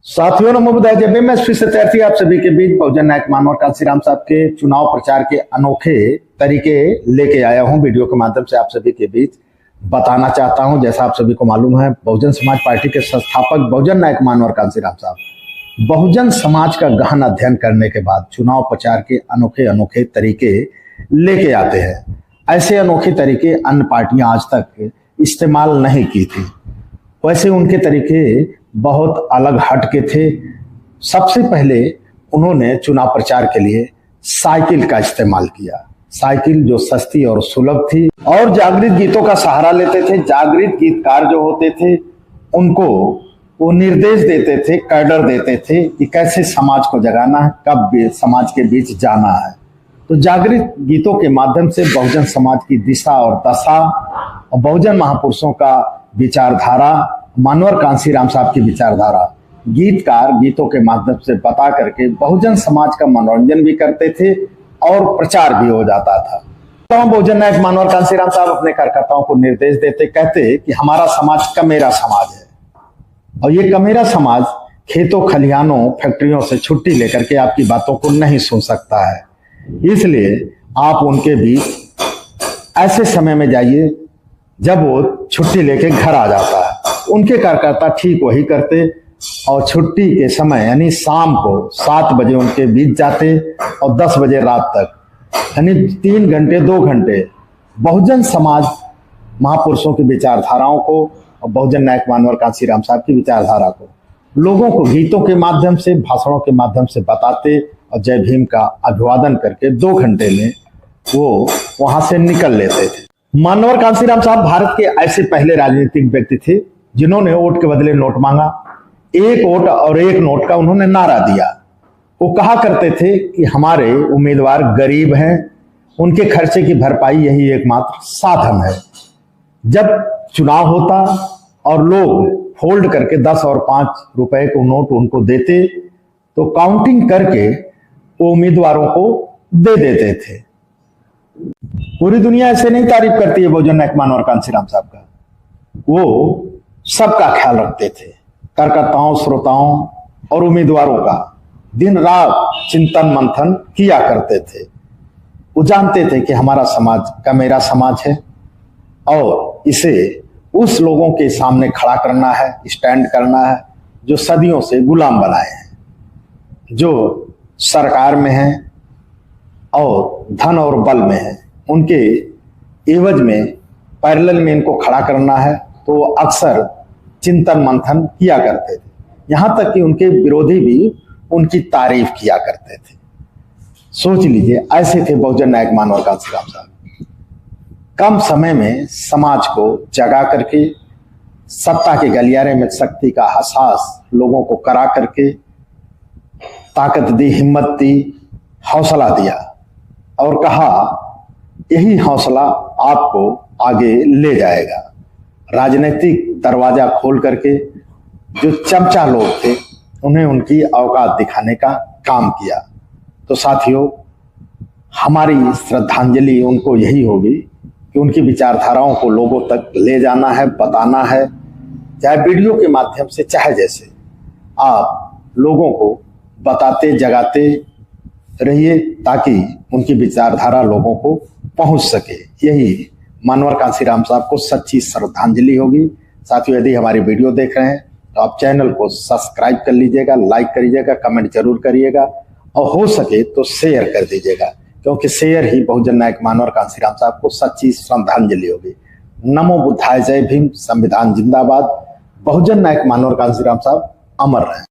साथियों नमो बुद्धाय। जब मैं फिर से तैयार थी आप सभी के बीच बहुजन नायक मानवर कांशीराम साहब के चुनाव प्रचार के अनोखे तरीके लेके आया हूं। वीडियो के माध्यम से आप सभी के बीच बताना चाहता हूं। जैसा आप सभी को मालूम है, बहुजन समाज पार्टी के संस्थापक बहुजन नायक मानवर कांशीराम साहब बहुजन समाज का गहन अध्ययन करने के बाद चुनाव प्रचार के अनोखे अनोखे तरीके लेके आते हैं। ऐसे अनोखे तरीके अन्य पार्टियां आज तक इस्तेमाल नहीं की थी। वैसे उनके तरीके बहुत अलग हट के थे। सबसे पहले उन्होंने चुनाव प्रचार के लिए साइकिल का इस्तेमाल किया। साइकिल जो सस्ती और सुलभ थी, और जागृत गीतों का सहारा लेते थे। जागृत गीतकार जो होते थे उनको वो निर्देश देते थे, कैडर देते थे कि कैसे समाज को जगाना है, कब समाज के बीच जाना है। तो जागृत गीतों के माध्यम से बहुजन समाज की दिशा और दशा और बहुजन महापुरुषों का विचारधारा, मानवर कांशीराम साहब की विचारधारा गीतकार गीतों के माध्यम से बता करके बहुजन समाज का मनोरंजन भी करते थे और प्रचार भी हो जाता था। तो बहुजन नायक मानवर कांशीराम साहब अपने कार्यकर्ताओं को निर्देश देते, कहते कि हमारा समाज कमेरा समाज है और ये कमेरा समाज खेतों खलिहानों फैक्ट्रियों से छुट्टी लेकर के आपकी बातों को नहीं सुन सकता है। इसलिए आप उनके बीच ऐसे समय में जाइए जब वो छुट्टी लेके घर आ जाता है। उनके कार्यकर्ता ठीक वही करते और छुट्टी के समय यानी शाम को 7 बजे उनके बीच जाते और 10 बजे रात तक यानी 3 घंटे 2 घंटे बहुजन समाज महापुरुषों की विचारधाराओं को और बहुजन नायक मानवर कांशीराम साहब की विचारधारा को लोगों को गीतों के माध्यम से, भाषणों के माध्यम से बताते और जय भीम का अभिवादन करके 2 घंटे में वो वहां से निकल लेते थे। मानवर कांशीराम साहब भारत के ऐसे पहले राजनीतिक व्यक्ति थे जिन्होंने वोट के बदले नोट मांगा। 1 वोट और 1 नोट का उन्होंने नारा दिया। वो कहा करते थे कि हमारे उम्मीदवार गरीब हैं, उनके खर्चे की भरपाई यही एकमात्र साधन है। जब चुनाव होता और लोग फोल्ड करके 10 और 5 रुपए को नोट उनको देते तो काउंटिंग करके वो उम्मीदवारों को दे देते थे। पूरी दुनिया ऐसे नहीं तारीफ करती है बहुजन नायक मानवर कांशीराम साहब का। वो सबका ख्याल रखते थे, कार्यकर्ताओं, श्रोताओं और उम्मीदवारों का दिन रात चिंतन मंथन किया करते थे। वो जानते थे कि हमारा समाज कमेरा समाज है और इसे उस लोगों के सामने खड़ा करना है, स्टैंड करना है जो सदियों से गुलाम बनाए हैं, जो सरकार में हैं और धन और बल में हैं। उनके एवज में पैरेलल में इनको खड़ा करना है। तो अक्सर चिंतन मंथन किया करते थे, यहां तक कि उनके विरोधी भी उनकी तारीफ किया करते थे। सोच लीजिए, ऐसे थे बहुजन नायक मानवर कांशीराम साहब। कम समय में समाज को जगा करके सत्ता के गलियारे में शक्ति का एहसास लोगों को करा करके ताकत दी, हिम्मत दी, हौसला दिया और कहा यही हौसला आपको आगे ले जाएगा। राजनीतिक दरवाजा खोल करके जो चमचा लोग थे उन्हें उनकी औकात दिखाने का काम किया। तो साथियों, हमारी श्रद्धांजलि उनको यही होगी कि उनकी विचारधाराओं को लोगों तक ले जाना है, बताना है, चाहे वीडियो के माध्यम से, चाहे जैसे आप लोगों को बताते जगाते रहिए ताकि उनकी विचारधारा लोगों को पहुंच सके। यही मानवर कांशीराम साहब को सच्ची श्रद्धांजलि होगी। साथियों, यदि हमारी वीडियो देख रहे हैं तो आप चैनल को सब्सक्राइब कर लीजिएगा, लाइक करिएगा, कमेंट जरूर करिएगा और हो सके तो शेयर कर दीजिएगा, क्योंकि शेयर ही बहुजन नायक मानवर कांशीराम साहब को सच्ची श्रद्धांजलि होगी। नमो बुद्धाय, जय भीम, संविधान जिंदाबाद। बहुजन नायक मानवर कांशीराम साहब अमर रहे।